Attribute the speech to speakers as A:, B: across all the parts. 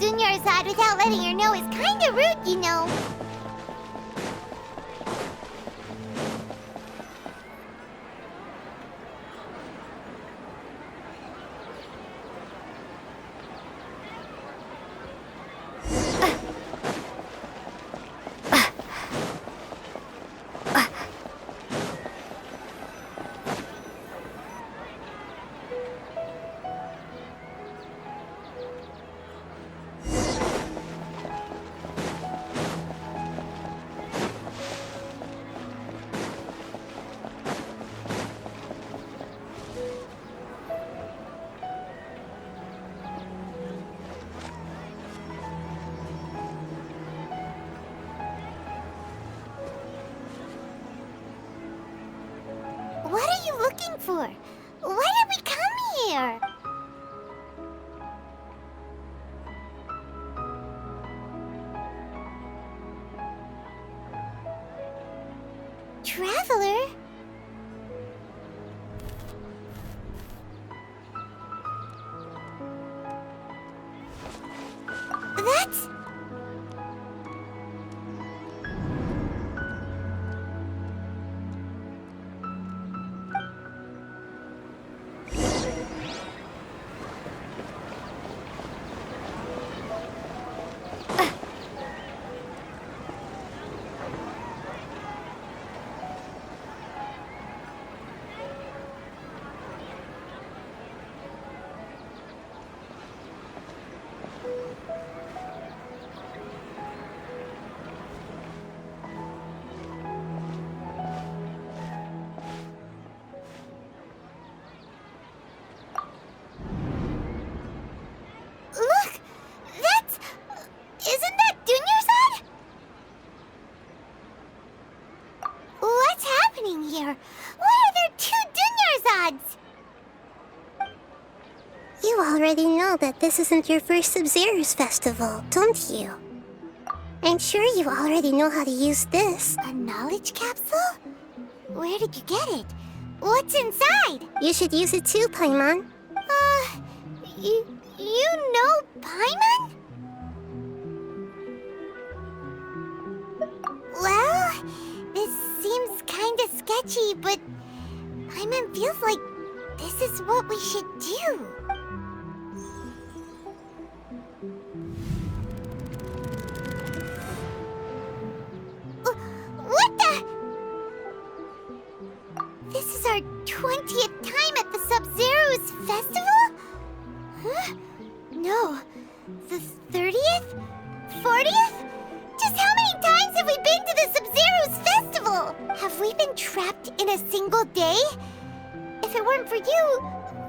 A: Dunyarzad without letting her know is kinda rude, you know. What are you looking for? Why did we come here? Traveler? That's... Look! That's... Isn't that Dunyarzad? What's happening here? Why are there two Dunyarzads?
B: You already know that this isn't your first Sub-Zero's festival, don't you? I'm sure you already know how to use this.
A: A knowledge capsule? Where did you get it? What's inside?
B: You should use it too, Paimon.
A: You know Paimon? Well, this seems kinda sketchy, but Paimon feels like this is what we should do. What the? This is our 20th time at the Sub-Zero's festival? Huh? No. The 30th? 40th? Just how many times have we been to the Sub-Zero's festival? Have we been trapped in a single day? If it weren't for you,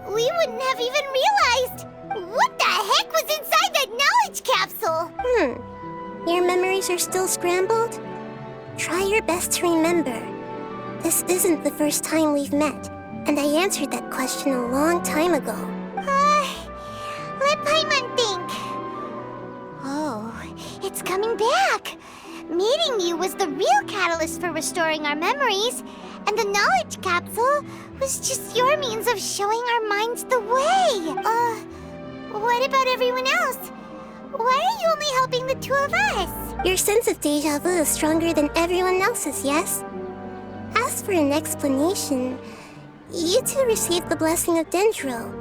A: we wouldn't have even realized. What the heck was inside that knowledge capsule?
B: Your memories are still scrambled? Try your best to remember. This isn't the first time we've met, and I answered that question a long time ago.
A: Let Paimon think. Oh, it's coming back. Meeting you was the real catalyst for restoring our memories, and the knowledge capsule was just your means of showing our minds the way. What about everyone else? Why are you only helping the two of us?
B: Your sense of deja vu is stronger than everyone else's, yes? As for an explanation, you two received the blessing of Dendro.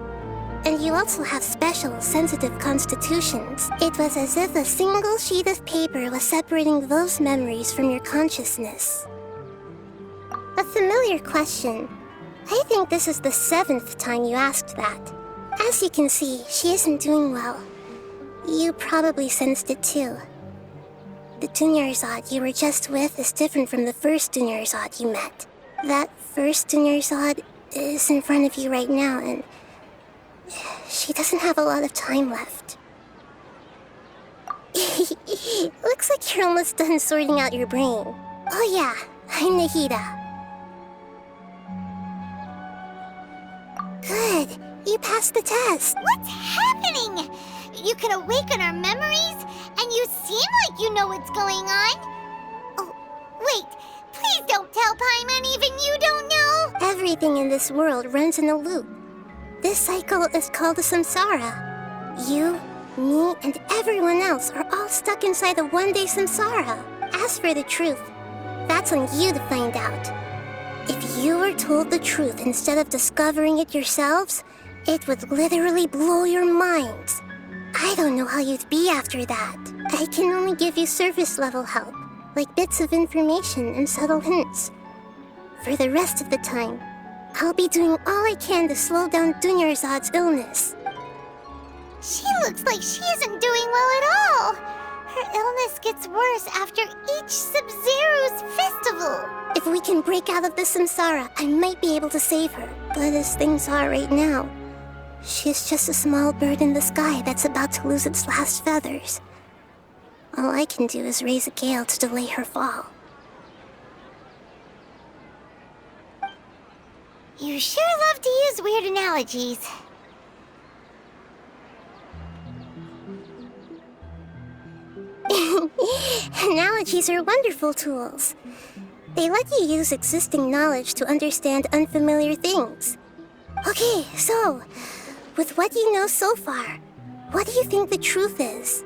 B: And you also have special, sensitive constitutions. It was as if a single sheet of paper was separating those memories from your consciousness. A familiar question. I think this is the 7th time you asked that. As you can see, she isn't doing well. You probably sensed it too. The Dunyarzad you were just with is different from the first Dunyarzad you met. That first Dunyarzad is in front of you right now, and she doesn't have a lot of time left. Looks like you're almost done sorting out your brain. Oh yeah, I'm Nahida. Good, you passed the test.
A: What's happening? You can awaken our memories, and you seem like you know what's going on. Oh, wait, please don't tell Paimon even you don't know.
B: Everything in this world runs in a loop. This cycle is called a samsara. You, Me and everyone else are all stuck inside a one-day samsara. As for the truth, that's on you to find out. If you were told the truth instead of discovering it yourselves, it would literally blow your minds. I don't know how you'd be after that. I can only give you surface-level help, like bits of information and subtle hints. For the rest of the time, I'll be doing all I can to slow down Dunyarzad's illness.
A: She looks like she isn't doing well at all. Her illness gets worse after each Sub-Zero's festival.
B: If we can break out of the samsara, I might be able to save her. But as things are right now, she's just a small bird in the sky that's about to lose its last feathers. All I can do is raise a gale to delay her fall.
A: You sure love to use weird analogies.
B: Analogies are wonderful tools. They let you use existing knowledge to understand unfamiliar things. Okay, so, with what you know so far, what do you think the truth is?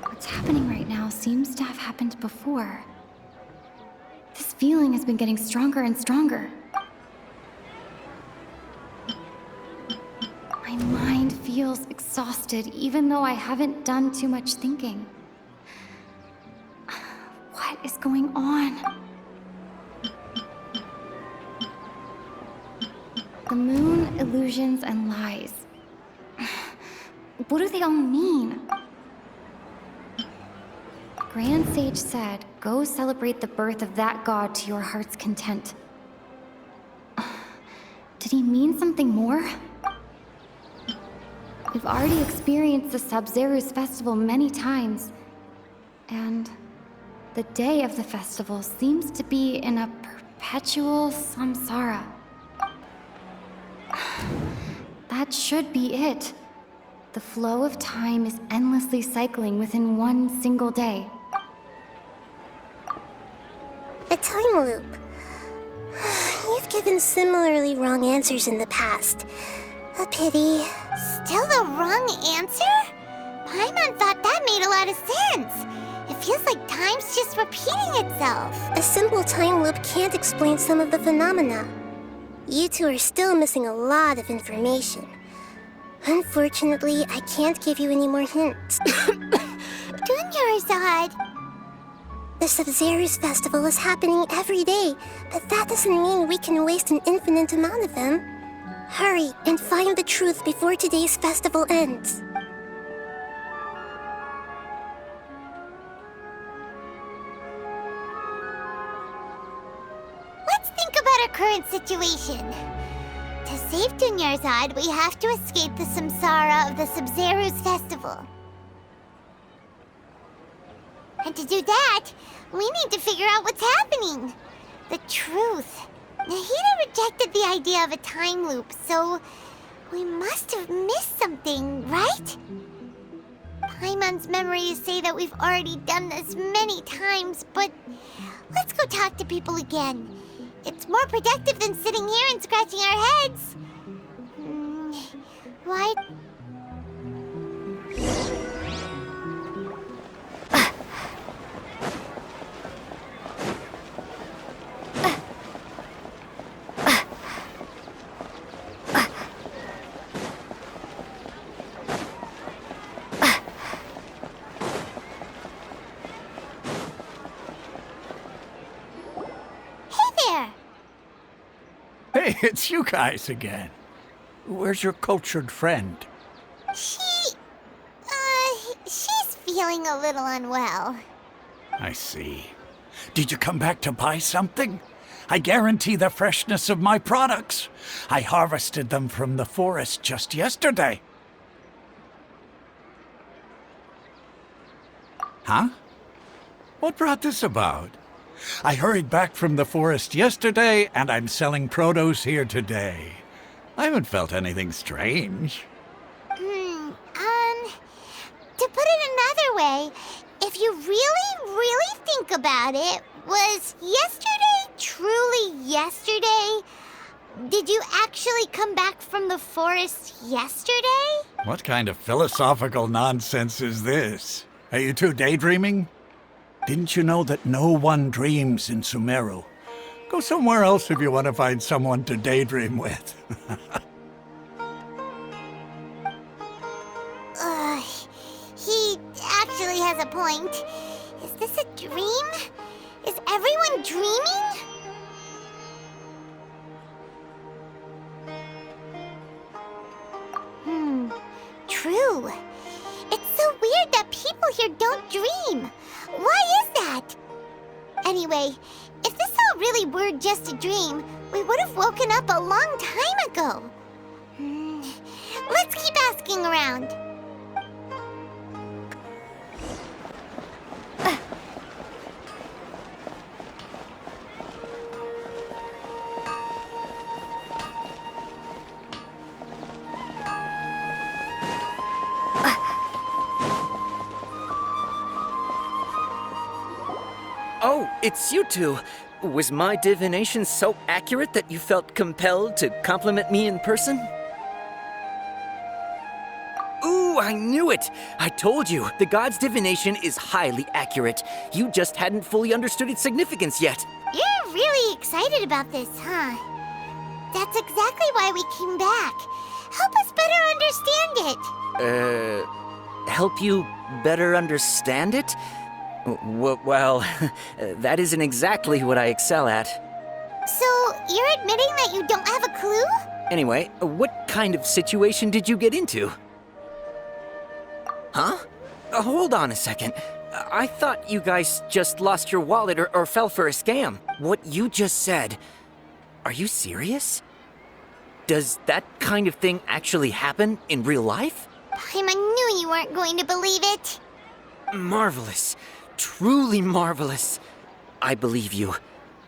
C: What's happening right now seems to have happened before. This feeling has been getting stronger and stronger. My mind feels exhausted, even though I haven't done too much thinking. What is going on? The moon, illusions, and lies. What do they all mean? Grand Sage said, go celebrate the birth of that god to your heart's content. Did he mean something more? We've already experienced the Sub-Zero's festival many times, and the day of the festival seems to be in a perpetual samsara. That should be it. The flow of time is endlessly cycling within one single day.
B: A time loop. You've given similarly wrong answers in the past. A pity.
A: Still the wrong answer? Paimon thought that made a lot of sense. It feels like time's just repeating itself.
B: A simple time loop can't explain some of the phenomena. You two are still missing a lot of information. Unfortunately, I can't give you any more hints.
A: Dunyarzad.
B: The Sub-Zero's festival is happening every day, but that doesn't mean we can waste an infinite amount of them. Hurry and find the truth before today's festival ends.
A: Let's think about our current situation. To save Dunyarzad, we have to escape the samsara of the Sub-Zero's festival. And to do that, we need to figure out what's happening. The truth. Nahida rejected the idea of a time loop, so we must have missed something, right? Paimon's memories say that we've already done this many times, but let's go talk to people again. It's more productive than sitting here and scratching our heads. Why?
D: Hey, it's you guys again. Where's your cultured friend?
A: She's feeling a little unwell.
D: I see. Did you come back to buy something? I guarantee the freshness of my products. I harvested them from the forest just yesterday. Huh? What brought this about? I hurried back from the forest yesterday, and I'm selling produce here today. I haven't felt anything strange.
A: To put it another way, if you really think about it, was yesterday truly yesterday? Did you actually come back from the forest yesterday?
D: What kind of philosophical nonsense is this? Are you two daydreaming? Didn't you know that no one dreams in Sumeru? Go somewhere else if you want to find someone to daydream with.
A: He actually has a point. Is this a dream? Is everyone dreaming? True. It's so weird that people here don't dream. Why is that? Anyway, if this all really were just a dream, we would have woken up a long time ago. Let's keep asking around.
E: Oh, it's you two. Was my divination so accurate that you felt compelled to compliment me in person? Ooh, I knew it! I told you, the god's divination is highly accurate. You just hadn't fully understood its significance yet.
A: You're really excited about this, huh? That's exactly why we came back. Help us better understand it.
E: Help you better understand it? Well, that isn't exactly what I excel at.
A: So, you're admitting that you don't have a clue?
E: Anyway, what kind of situation did you get into? Huh? Hold on a second. I thought you guys just lost your wallet or fell for a scam. What you just said, are you serious? Does that kind of thing actually happen in real life?
A: I knew you weren't going to believe it.
E: Marvelous. Truly marvelous. I believe you.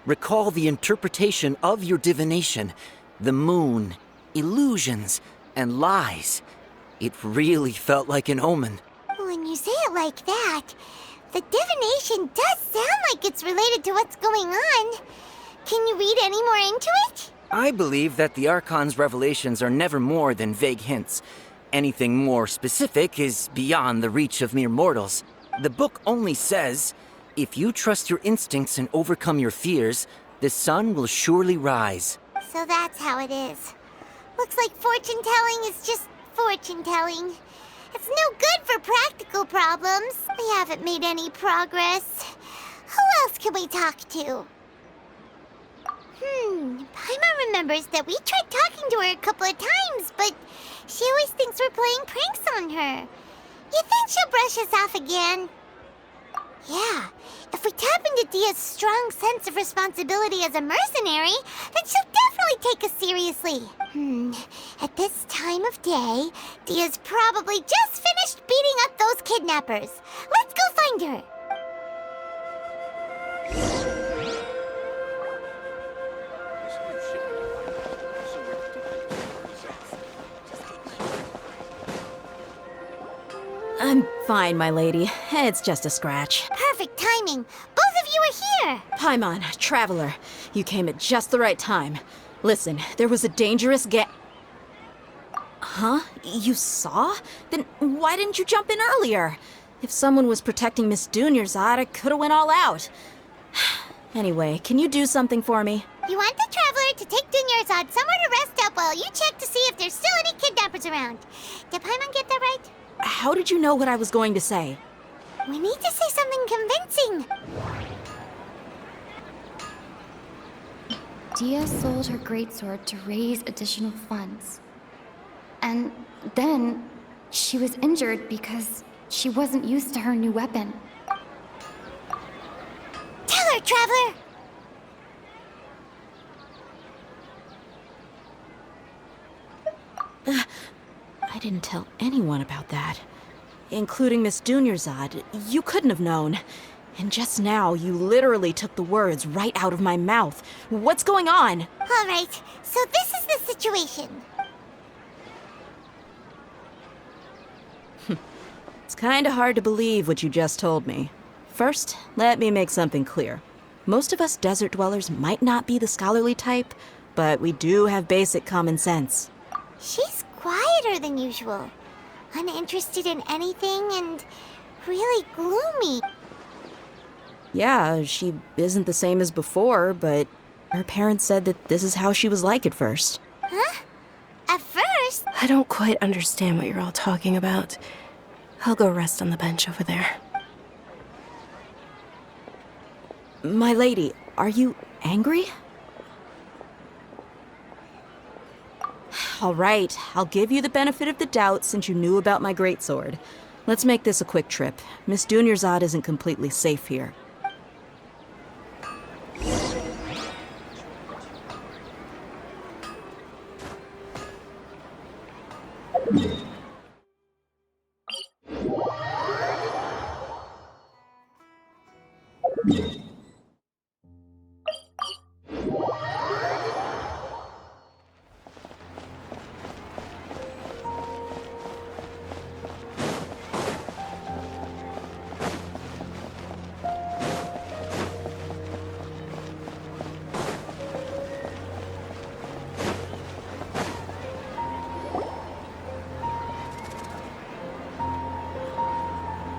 E: Recall the interpretation of your divination, the moon, illusions, and lies. It really felt like an omen.
A: When you say it like that, the divination does sound like it's related to what's going on. Can you read any more into it?
E: I believe that the Archon's revelations are never more than vague hints. Anything more specific is beyond the reach of mere mortals. The book only says, if you trust your instincts and overcome your fears, the sun will surely rise.
A: So that's how it is. Looks like fortune-telling is just fortune-telling. It's no good for practical problems. We haven't made any progress. Who else can we talk to? Paimon remembers that we tried talking to her a couple of times, but she always thinks we're playing pranks on her. You think she'll brush us off again? Yeah, if we tap into Dia's strong sense of responsibility as a mercenary, then she'll definitely take us seriously. At this time of day, Dia's probably just finished beating up those kidnappers. Let's go find her.
F: I'm fine, my lady. It's just a scratch.
A: Perfect timing. Both of you are here.
F: Paimon, traveler, you came at just the right time. Listen, there was a dangerous Huh? You saw? Then why didn't you jump in earlier? If someone was protecting Miss Dunyarzad, I could have went all out. Anyway, can you do something for me?
A: You want the traveler to take Dunyarzad somewhere to rest up while you check to see if there's still any kidnappers around. Did Paimon get that right?
F: How did you know what I was going to say?
A: We need to say something convincing.
C: Dia sold her greatsword to raise additional funds. And then she was injured because she wasn't used to her new weapon.
A: Tell her, traveler!
F: I didn't tell anyone about that. Including Miss Dunyarzad. You couldn't have known. And just now, you literally took the words right out of my mouth. What's going on?
A: All right, so this is the situation.
F: It's kinda hard to believe what you just told me. First, let me make something clear. Most of us desert dwellers might not be the scholarly type, but we do have basic common sense.
A: She's quieter than usual, uninterested in anything, and really gloomy.
F: Yeah, she isn't the same as before, but her parents said that this is how she was like at first.
A: Huh? At first?
G: I don't quite understand what you're all talking about. I'll go rest on the bench over there.
F: My lady, are you angry? All right, I'll give you the benefit of the doubt since you knew about my greatsword. Let's make this a quick trip. Miss Dunyarzad isn't completely safe here.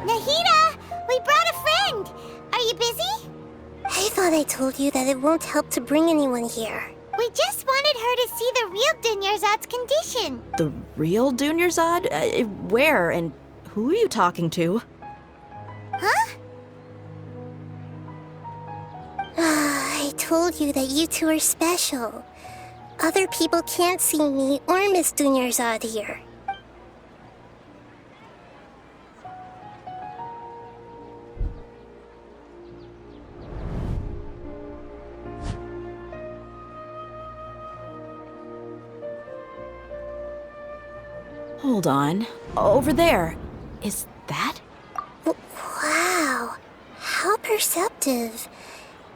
A: Nahida, we brought a friend. Are you busy?
B: I thought I told you that it won't help to bring anyone here.
A: We just wanted her to see the real Dunyarzad's condition.
F: The real Dunyarzad? Where and who are you talking to?
A: Huh?
B: I told you that you two are special. Other people can't see me or Miss Dunyarzad here.
F: Hold on. Over there. Is that?
B: Wow, how perceptive.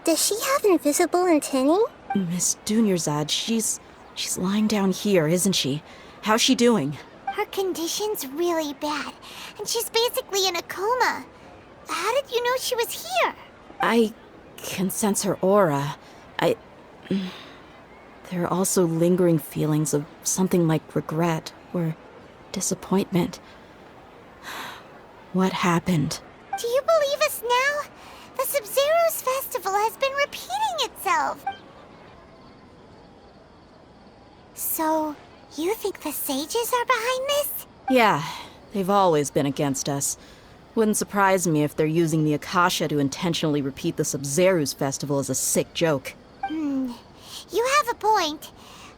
B: Does she have invisible antennae?
F: Miss Dunyarzad, she's lying down here, isn't she? How's she doing?
A: Her condition's really bad, and she's basically in a coma. How did you know she was here?
F: I can sense her aura. There are also lingering feelings of something like regret or disappointment. What happened?
A: Do you believe us now? The Sub-Zero's festival has been repeating itself. So, you think the sages are behind this?
F: Yeah, they've always been against us. Wouldn't surprise me if they're using the Akasha to intentionally repeat the Sub-Zero's festival as a sick joke.
A: You have a point.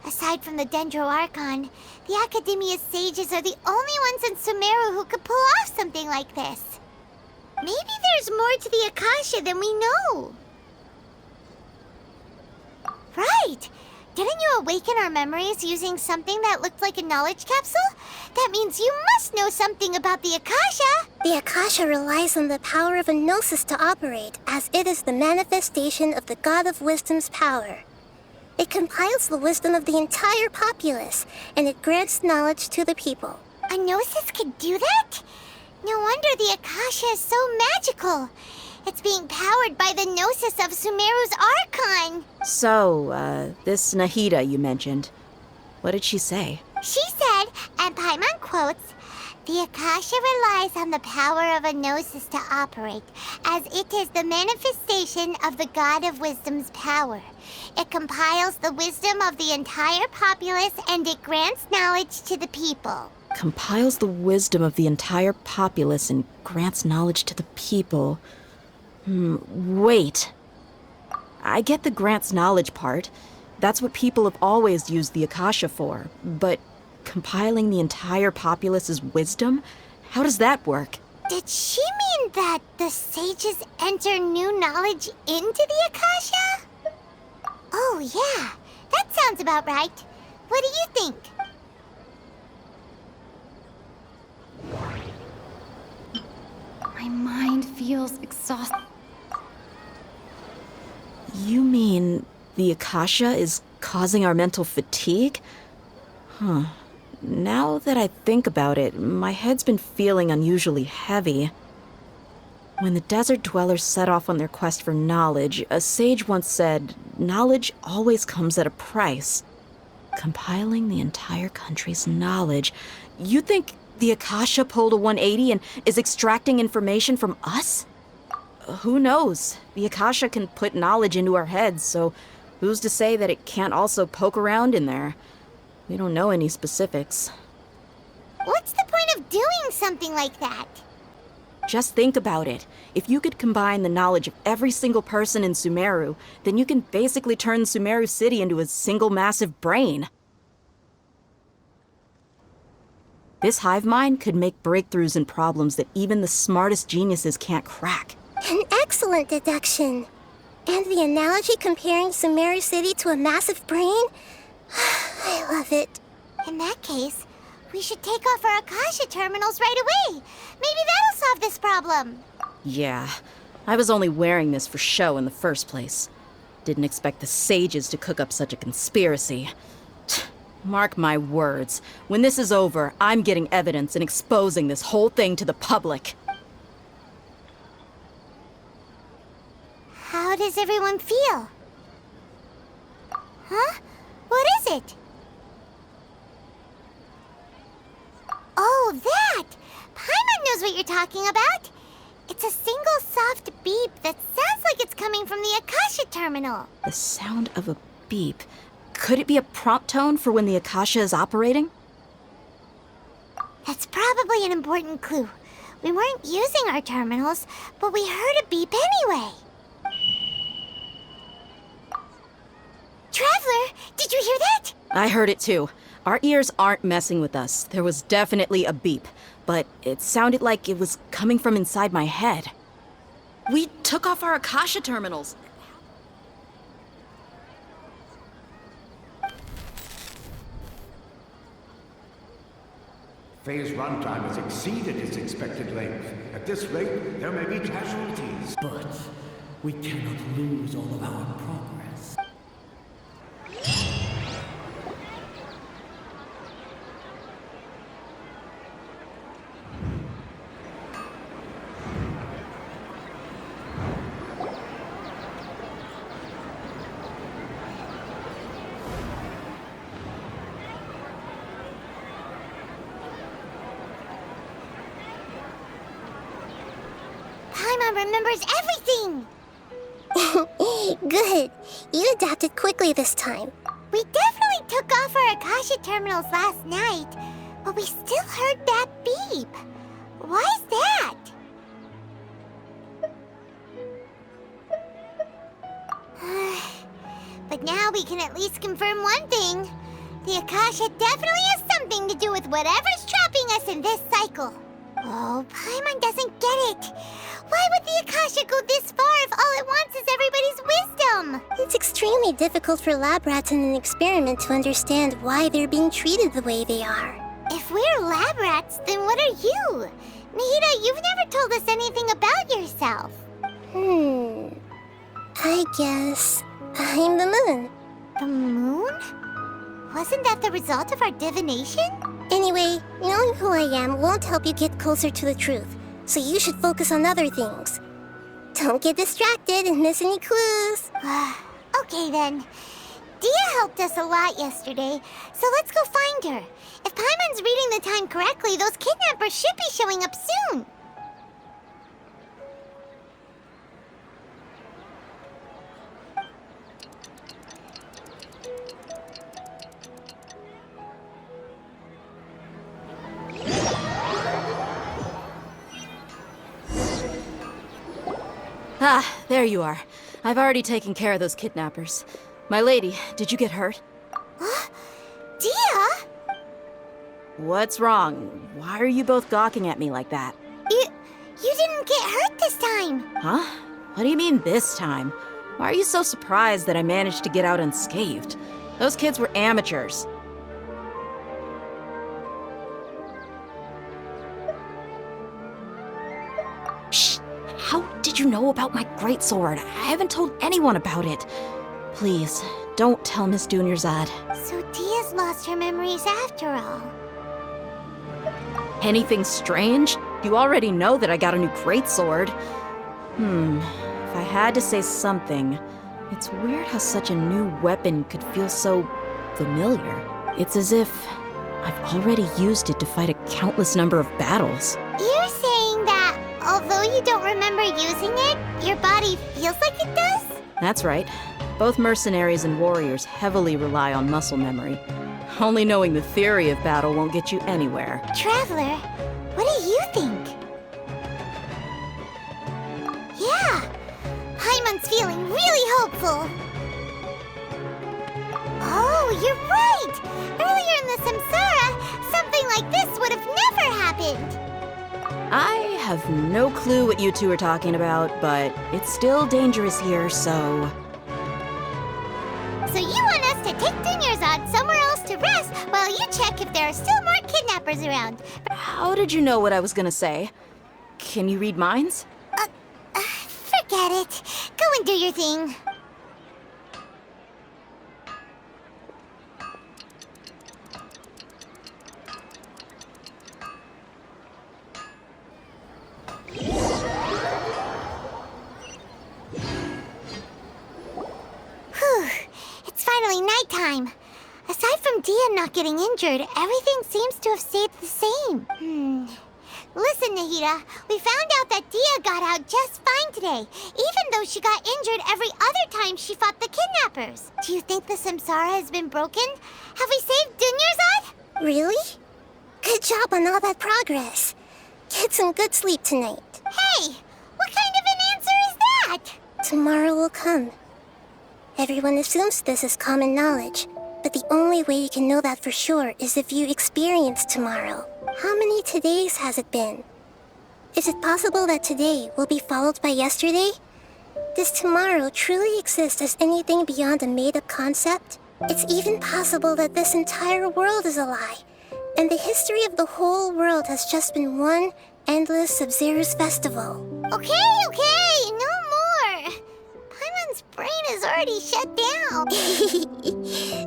A: Aside from the Dendro Archon, the Academia's sages are the only ones in Sumeru who could pull off something like this. Maybe there's more to the Akasha than we know. Right! Didn't you awaken our memories using something that looked like a knowledge capsule? That means you must know something about the Akasha!
B: The Akasha relies on the power of a gnosis to operate, as it is the manifestation of the God of Wisdom's power. It compiles the wisdom of the entire populace, and it grants knowledge to the people.
A: A gnosis could do that? No wonder the Akasha is so magical. It's being powered by the gnosis of Sumeru's Archon.
F: So, this Nahida you mentioned, what did she say?
A: She said, and Paimon quotes, "The Akasha relies on the power of a gnosis to operate, as it is the manifestation of the God of Wisdom's power. It compiles the wisdom of the entire populace and it grants knowledge to the people."
F: Compiles the wisdom of the entire populace and grants knowledge to the people. Wait. I get the grants knowledge part. That's what people have always used the Akasha for. But compiling the entire populace's wisdom? How does that work?
A: Did she mean that the sages enter new knowledge into the Akasha? Oh yeah, that sounds about right. What do you think?
C: feels exhausting.
F: You mean the Akasha is causing our mental fatigue? Huh. Now that I think about it, my head's been feeling unusually heavy. When the desert dwellers set off on their quest for knowledge, a sage once said, knowledge always comes at a price. Compiling the entire country's knowledge. You think the Akasha pulled a 180 and is extracting information from us? Who knows? The Akasha can put knowledge into our heads, so who's to say that it can't also poke around in there? We don't know any specifics.
A: What's the point of doing something like that?
F: Just think about it. If you could combine the knowledge of every single person in Sumeru, then you can basically turn Sumeru City into a single massive brain. This hive mind could make breakthroughs in problems that even the smartest geniuses can't crack.
B: An excellent deduction. And the analogy comparing Sumeru City to a massive brain? I love it.
A: In that case, we should take off our Akasha terminals right away. Maybe that'll solve this problem.
F: Yeah, I was only wearing this for show in the first place. Didn't expect the sages to cook up such a conspiracy. Mark my words, when this is over, I'm getting evidence and exposing this whole thing to the public.
A: How does everyone feel? Huh? What is it? Oh, that! Paimon knows what you're talking about. It's a single soft beep that sounds like it's coming from the Akasha terminal.
F: The sound of a beep. Could it be a prompt tone for when the Akasha is operating?
A: That's probably an important clue. We weren't using our terminals, but we heard a beep anyway. Traveler, did you hear that?
F: I heard it too. Our ears aren't messing with us. There was definitely a beep, but it sounded like it was coming from inside my head. We took off our Akasha terminals.
H: Phase runtime has exceeded its expected length. At this rate, there may be casualties.
I: But we cannot lose all of our progress.
A: Paimon remembers everything!
B: Good. You adapted quickly this time.
A: We definitely took off our Akasha terminals last night, but we still heard that beep. Why is that? But now we can at least confirm one thing. The Akasha definitely has something to do with whatever's trapping us in this cycle. Oh, Paimon doesn't get it. Why would the Akasha go this far if all it wants is everybody's wisdom?
B: It's extremely difficult for lab rats in an experiment to understand why they're being treated the way they are.
A: If we're lab rats, then what are you? Nahida, you've never told us anything about yourself.
B: I guess I'm the moon.
A: The moon? Wasn't that the result of our divination?
B: Anyway, knowing who I am won't help you get closer to the truth, so you should focus on other things. Don't get distracted and miss any clues.
A: Okay then. Dia helped us a lot yesterday, so let's go find her. If Paimon's reading the time correctly, those kidnappers should be showing up soon.
F: Ah, there you are. I've already taken care of those kidnappers. My lady, did you get hurt?
A: Dia?
F: What's wrong? Why are you both gawking at me like that?
A: You didn't get hurt this time.
F: Huh? What do you mean this time? Why are you so surprised that I managed to get out unscathed? Those kids were amateurs. Shh! How did you know about my greatsword? I haven't told anyone about it. Please, don't tell Miss Dunyarzad.
A: So Dia's lost her memories after all.
F: Anything strange? You already know that I got a new greatsword. If I had to say something, it's weird how such a new weapon could feel so familiar. It's as if I've already used it to fight a countless number of battles.
A: You're saying that although you don't remember using it, your body feels like it does?
F: That's right. Both mercenaries and warriors heavily rely on muscle memory. Only knowing the theory of battle won't get you anywhere.
A: Traveler, what do you think? Yeah, Paimon's feeling really hopeful. Oh, you're right! Earlier in the Samsara, something like this would have never happened.
F: I have no clue what you two are talking about, but it's still dangerous here, so...
A: So you want us to take Dunyarzad somewhere else to rest while you check if there are still more kidnappers around.
F: How did you know what I was gonna say? Can you read minds?
A: Forget it. Go and do your thing. Whew. It's finally nighttime. Aside from Dia not getting injured, everything seems to have stayed the same. Listen, Nahida, we found out that Dia got out just fine today, even though she got injured every other time she fought the kidnappers. Do you think the Samsara has been broken? Have we saved Dunyarzad?
B: Really? Good job on all that progress. Get some good sleep tonight.
A: Hey, what kind of an answer is that?
B: Tomorrow will come. Everyone assumes this is common knowledge, but the only way you can know that for sure is if you experience tomorrow. How many todays has it been? Is it possible that today will be followed by yesterday? Does tomorrow truly exist as anything beyond a made-up concept? It's even possible that this entire world is a lie, and the history of the whole world has just been one endless Sub-Zero's festival.
A: Okay, no more. Paimon's brain is already shut down.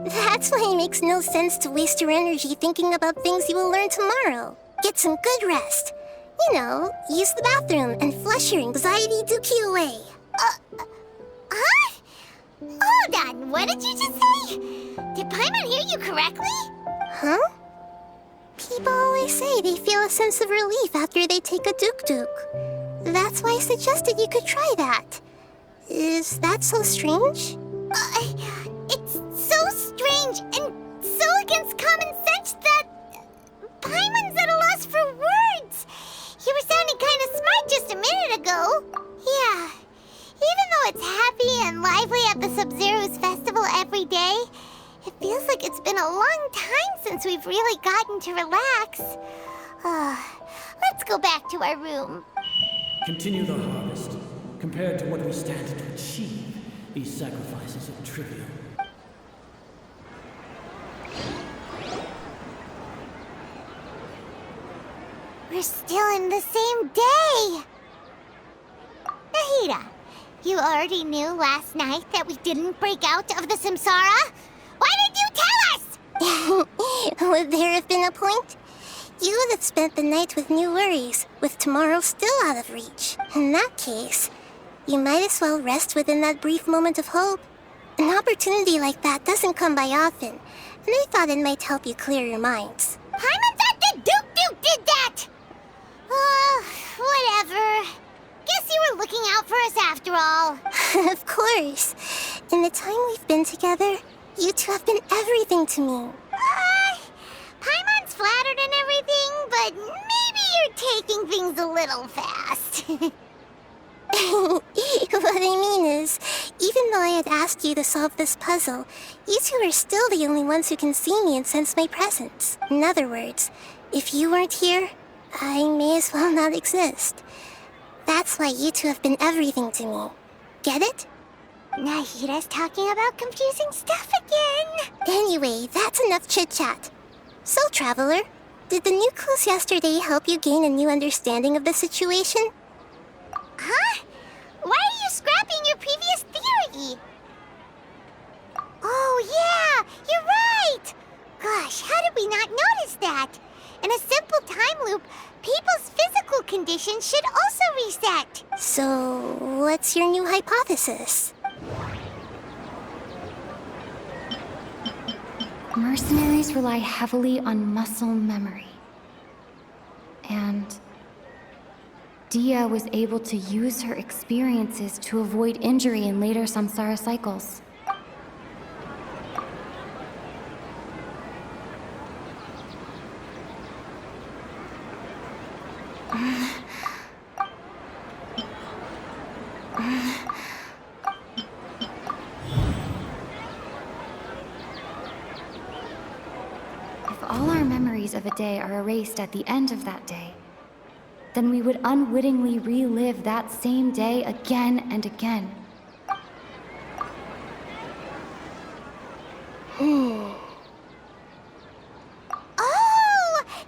B: That's why it makes no sense to waste your energy thinking about things you will learn tomorrow. Get some good rest. You know, use the bathroom and flush your anxiety dookie away.
A: Huh? Hold on, what did you just say? Did Paimon hear you correctly?
B: Huh? People always say they feel a sense of relief after they take a duk-duk. That's why I suggested you could try that. Is that so strange?
A: It's so strange and so against common sense that Paimon's at a loss for words. You were sounding kind of smart just a minute ago. Yeah, even though it's happy and lively at the Sub-Zero's festival every day, it feels like it's been a long time since we've really gotten to relax. Let's go back to our room.
I: Continue the harvest. Compared to what we stand to achieve, these sacrifices are trivial.
A: We're still in the same day! Nahida, you already knew last night that we didn't break out of the Samsara? Why did you tell us?
B: Would there have been a point? You would have spent the night with new worries, with tomorrow still out of reach. In that case, you might as well rest within that brief moment of hope. An opportunity like that doesn't come by often, and I thought it might help you clear your minds.
A: Paimon thought the Duke did that! Whatever. Guess you were looking out for us after all.
B: Of course. In the time we've been together, you two have been everything to me.
A: Paimon's flattered and everything, but maybe you're taking things a little fast.
B: What I mean is, even though I had asked you to solve this puzzle, you two are still the only ones who can see me and sense my presence. In other words, if you weren't here, I may as well not exist. That's why you two have been everything to me. Get it?
A: Nahida's talking about confusing stuff again.
B: Anyway, that's enough chit-chat. So, Traveler, did the new clues yesterday help you gain a new understanding of the situation?
A: Huh?
B: So, what's your new hypothesis?
C: Mercenaries rely heavily on muscle memory. And Dia was able to use her experiences to avoid injury in later samsara cycles. If all our memories of a day are erased at the end of that day, then we would unwittingly relive that same day again and again.
A: Oh!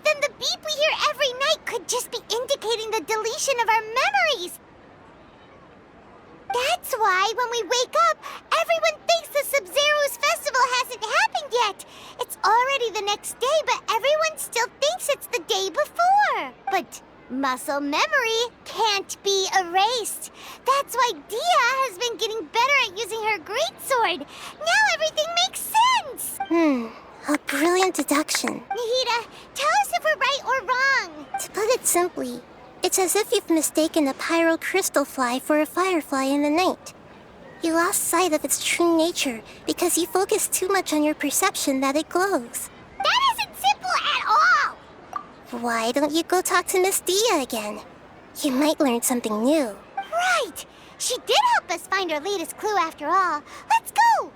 A: Then the beep we hear every night could just be indicating the deletion of our memories! That's why when we wake up, everyone thinks the Sub-Zero's festival hasn't happened yet! It's already the next day, but everyone still thinks it's the day before! But muscle memory can't be erased. That's why Dia has been getting better at using her greatsword. Now everything makes sense!
B: A brilliant deduction.
A: Nahida, tell us if we're right or wrong.
B: To put it simply, it's as if you've mistaken a pyro crystal fly for a firefly in the night. You lost sight of its true nature because you focused too much on your perception that it glows.
A: That isn't simple at all!
B: Why don't you go talk to Miss Dia again? You might learn something new.
A: Right! She did help us find our latest clue after all. Let's go!